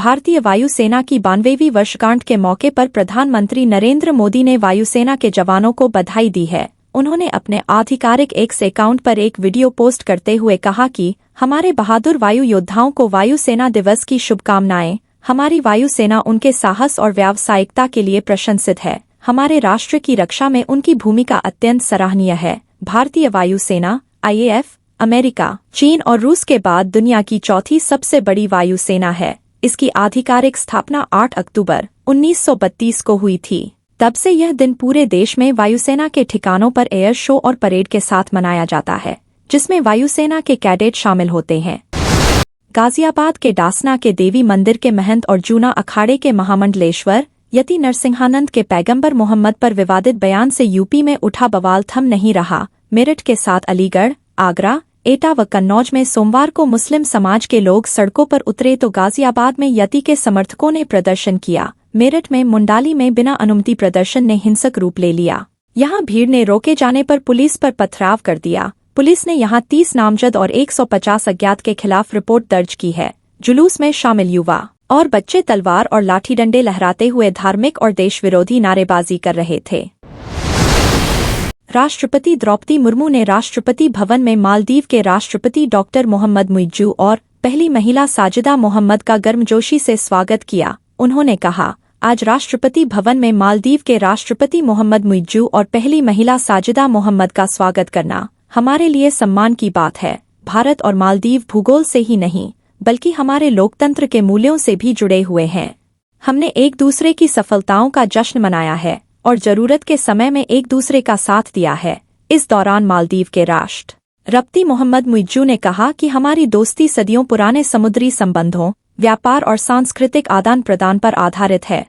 भारतीय वायुसेना की 92वीं वर्षगांठ के मौके पर प्रधानमंत्री नरेंद्र मोदी ने वायुसेना के जवानों को बधाई दी है। उन्होंने अपने आधिकारिक एक्स अकाउंट पर एक वीडियो पोस्ट करते हुए कहा कि हमारे बहादुर वायु योद्धाओं को वायुसेना दिवस की शुभकामनाएं। हमारी वायुसेना उनके साहस और व्यावसायिकता के लिए प्रशंसित है। हमारे राष्ट्र की रक्षा में उनकी भूमिका अत्यंत सराहनीय है। भारतीय वायुसेना IAF अमेरिका, चीन और रूस के बाद दुनिया की चौथी सबसे बड़ी वायुसेना है। इसकी आधिकारिक स्थापना 8 अक्टूबर 1932 को हुई थी। तब से यह दिन पूरे देश में वायुसेना के ठिकानों पर एयर शो और परेड के साथ मनाया जाता है, जिसमें वायुसेना के कैडेट शामिल होते हैं। गाजियाबाद के डासना के देवी मंदिर के महंत और जूना अखाड़े के महामंडलेश्वर यति नरसिंहानंद के पैगंबर मोहम्मद पर विवादित बयान से यूपी में उठा बवाल थम नहीं रहा। मेरठ के साथ अलीगढ़, आगरा, एटा व कन्नौज में सोमवार को मुस्लिम समाज के लोग सड़कों पर उतरे तो गाजियाबाद में यति के समर्थकों ने प्रदर्शन किया। मेरठ में मुंडाली में बिना अनुमति प्रदर्शन ने हिंसक रूप ले लिया। यहां भीड़ ने रोके जाने पर पुलिस पर पथराव कर दिया। पुलिस ने यहां 30 नामजद और 150 अज्ञात के खिलाफ रिपोर्ट दर्ज की है। जुलूस में शामिल युवा और बच्चे तलवार और लाठी डंडे लहराते हुए धार्मिक और देश विरोधी नारेबाजी कर रहे थे। राष्ट्रपति द्रौपदी मुर्मू ने राष्ट्रपति भवन में मालदीव के राष्ट्रपति डॉक्टर मोहम्मद मुइज्जू और पहली महिला साजिदा मोहम्मद का गर्मजोशी से स्वागत किया। उन्होंने कहा, आज राष्ट्रपति भवन में मालदीव के राष्ट्रपति मोहम्मद मुइज्जू और पहली महिला साजिदा मोहम्मद का स्वागत करना हमारे लिए सम्मान की बात है। भारत और मालदीव भूगोल से ही नहीं, बल्कि हमारे लोकतंत्र के मूल्यों से भी जुड़े हुए हैं। हमने एक दूसरे की सफलताओं का जश्न मनाया है और जरूरत के समय में एक दूसरे का साथ दिया है। इस दौरान मालदीव के राष्ट्रपति मोहम्मद मुइज्जू ने कहा कि हमारी दोस्ती सदियों पुराने समुद्री संबंधों, व्यापार और सांस्कृतिक आदान प्रदान पर आधारित है।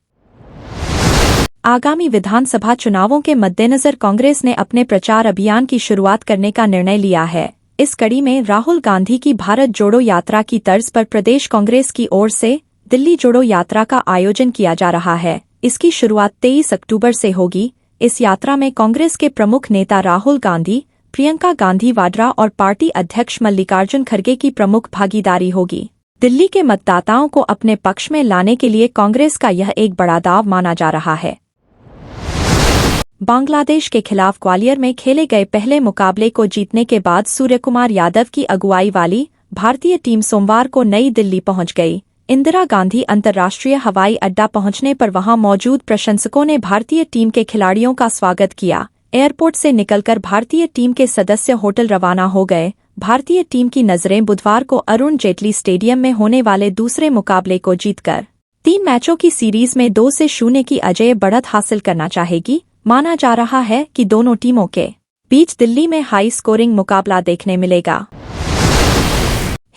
आगामी विधानसभा चुनावों के मद्देनजर कांग्रेस ने अपने प्रचार अभियान की शुरुआत करने का निर्णय लिया है। इस कड़ी में राहुल गांधी की भारत जोड़ो यात्रा की तर्ज पर प्रदेश कांग्रेस की ओर से दिल्ली जोड़ो यात्रा का आयोजन किया जा रहा है। इसकी शुरुआत 23 अक्टूबर से होगी। इस यात्रा में कांग्रेस के प्रमुख नेता राहुल गांधी, प्रियंका गांधी वाड्रा और पार्टी अध्यक्ष मल्लिकार्जुन खड़गे की प्रमुख भागीदारी होगी। दिल्ली के मतदाताओं को अपने पक्ष में लाने के लिए कांग्रेस का यह एक बड़ा दाव माना जा रहा है। बांग्लादेश के खिलाफ ग्वालियर में खेले गए पहले मुकाबले को जीतने के बाद सूर्यकुमार यादव की अगुवाई वाली भारतीय टीम सोमवार को नई दिल्ली पहुंच गई। इंदिरा गांधी अंतर्राष्ट्रीय हवाई अड्डा पहुंचने पर वहां मौजूद प्रशंसकों ने भारतीय टीम के खिलाड़ियों का स्वागत किया। एयरपोर्ट से निकलकर भारतीय टीम के सदस्य होटल रवाना हो गए। भारतीय टीम की नजरें बुधवार को अरुण जेटली स्टेडियम में होने वाले दूसरे मुकाबले को जीतकर 3 मैचों की सीरीज में 2-0 की अजेय बढ़त हासिल करना चाहेगी। माना जा रहा है कि दोनों टीमों के बीच दिल्ली में हाई स्कोरिंग मुकाबला देखने मिलेगा।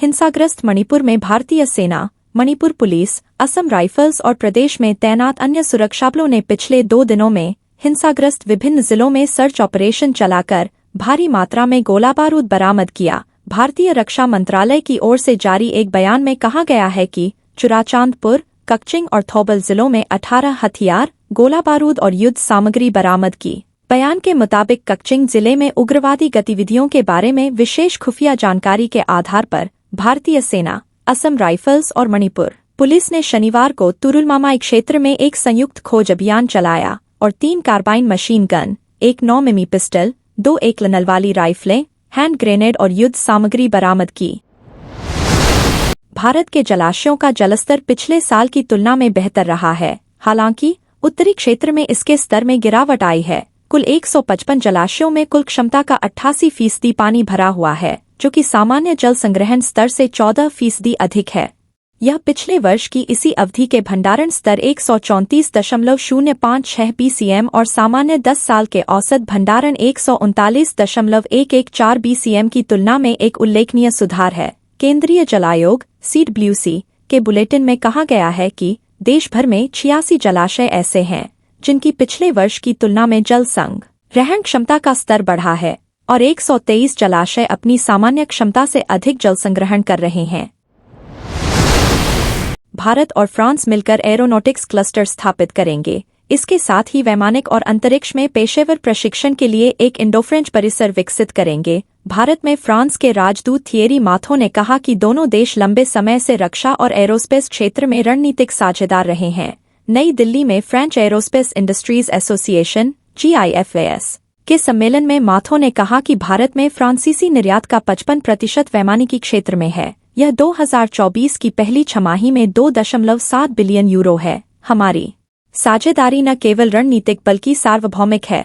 हिंसाग्रस्त मणिपुर में भारतीय सेना, मणिपुर पुलिस, असम राइफल्स और प्रदेश में तैनात अन्य सुरक्षाबलों ने पिछले 2 दिनों में हिंसाग्रस्त विभिन्न जिलों में सर्च ऑपरेशन चलाकर भारी मात्रा में गोला बारूद बरामद किया। भारतीय रक्षा मंत्रालय की ओर से जारी एक बयान में कहा गया है कि चुराचांदपुर, ककचिंग और थौबल जिलों में 18 हथियार, गोला बारूद और युद्ध सामग्री बरामद की। बयान के मुताबिक ककचिंग जिले में उग्रवादी गतिविधियों के बारे में विशेष खुफिया जानकारी के आधार पर भारतीय सेना, असम राइफल्स और मणिपुर पुलिस ने शनिवार को तुरुलमामाई क्षेत्र में एक संयुक्त खोज अभियान चलाया और 3 कार्बाइन मशीन गन, 1 9 मिमी पिस्टल, 2 1 नल वाली राइफलें, हैंड ग्रेनेड और युद्ध सामग्री बरामद की। भारत के जलाशयों का जलस्तर पिछले साल की तुलना में बेहतर रहा है। हालांकि उत्तरी क्षेत्र में इसके स्तर में गिरावट आई है। कुल 155 जलाशयों में कुल क्षमता का 88% पानी भरा हुआ है, जो कि सामान्य जल संग्रहण स्तर से 14% अधिक है। यह पिछले वर्ष की इसी अवधि के भंडारण स्तर 134.056 BCM और सामान्य 10 साल के औसत भंडारण 139.114 BCM की तुलना में एक उल्लेखनीय सुधार है। केंद्रीय जल आयोग (CWC) के बुलेटिन में कहा गया है कि देश भर में 86 जलाशय ऐसे हैं जिनकी पिछले वर्ष की तुलना में जल संग्रहण क्षमता का स्तर बढ़ा है और 123 जलाशय अपनी सामान्य क्षमता से अधिक जल संग्रहण कर रहे हैं। भारत और फ्रांस मिलकर एरोनॉटिक्स क्लस्टर स्थापित करेंगे। इसके साथ ही वैमानिक और अंतरिक्ष में पेशेवर प्रशिक्षण के लिए एक इंडो फ्रेंच परिसर विकसित करेंगे। भारत में फ्रांस के राजदूत थिएरी माथो ने कहा कि दोनों देश लंबे समय से रक्षा और एरोस्पेस क्षेत्र में रणनीतिक साझेदार रहे हैं। नई दिल्ली में French aerospace industries association (GIFAS) के सम्मेलन में माथो ने कहा कि भारत में फ्रांसीसी निर्यात का 55% वैमानिकी क्षेत्र में है। यह 2024 की पहली छमाही में 2.7 बिलियन यूरो है। हमारी साझेदारी न केवल रणनीतिक बल्कि सार्वभौमिक है।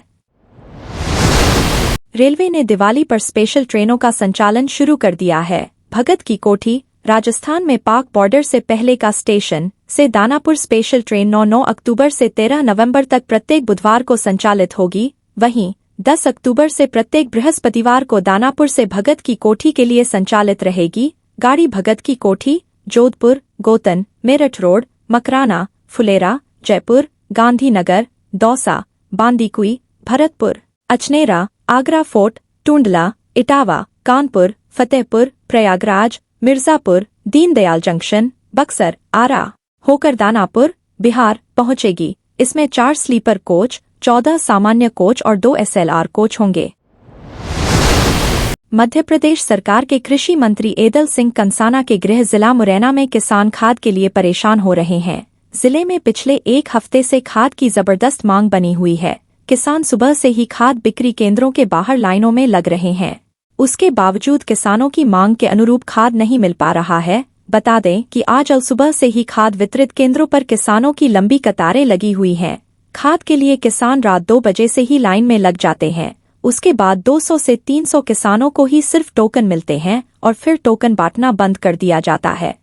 रेलवे ने दिवाली पर स्पेशल ट्रेनों का संचालन शुरू कर दिया है। भगत की कोठी, राजस्थान में पाक बॉर्डर से पहले का स्टेशन से दानापुर स्पेशल ट्रेन 9 अक्टूबर से 13 नवंबर तक प्रत्येक बुधवार को संचालित होगी। वहीं 10 अक्टूबर से प्रत्येक बृहस्पतिवार को दानापुर से भगत की कोठी के लिए संचालित रहेगी। गाड़ी Bhagat ki Kothi, Jodhpur, Gotan, Merta road, Makrana, Phulera, Jaipur, Gandhinagar, Dausa, Bandikui, Bharatpur, Achhnera, Agra fort, Tundla, Etawah, Kanpur, Fatehpur, Prayagraj, Mirzapur, Deendayal junction, Buxar, Ara होकर दानापुर, बिहार पहुंचेगी। इसमें 4 स्लीपर कोच, 14 सामान्य कोच और 2 SLR कोच होंगे। मध्य प्रदेश सरकार के कृषि मंत्री एदल सिंह कंसाना के गृह जिला मुरैना में किसान खाद के लिए परेशान हो रहे हैं। जिले में पिछले एक हफ्ते से खाद की जबरदस्त मांग बनी हुई है। किसान सुबह से ही खाद बिक्री केंद्रों के बाहर लाइनों में लग रहे हैं। उसके बावजूद किसानों की मांग के अनुरूप खाद नहीं मिल पा रहा है। बता दें कि आज सुबह से ही खाद वितरित केंद्रों पर किसानों की लंबी कतारें लगी हुई हैं। खाद के लिए किसान रात 2 बजे से ही लाइन में लग जाते हैं। उसके बाद 200 से 300 किसानों को ही सिर्फ टोकन मिलते हैं और फिर टोकन बांटना बंद कर दिया जाता है।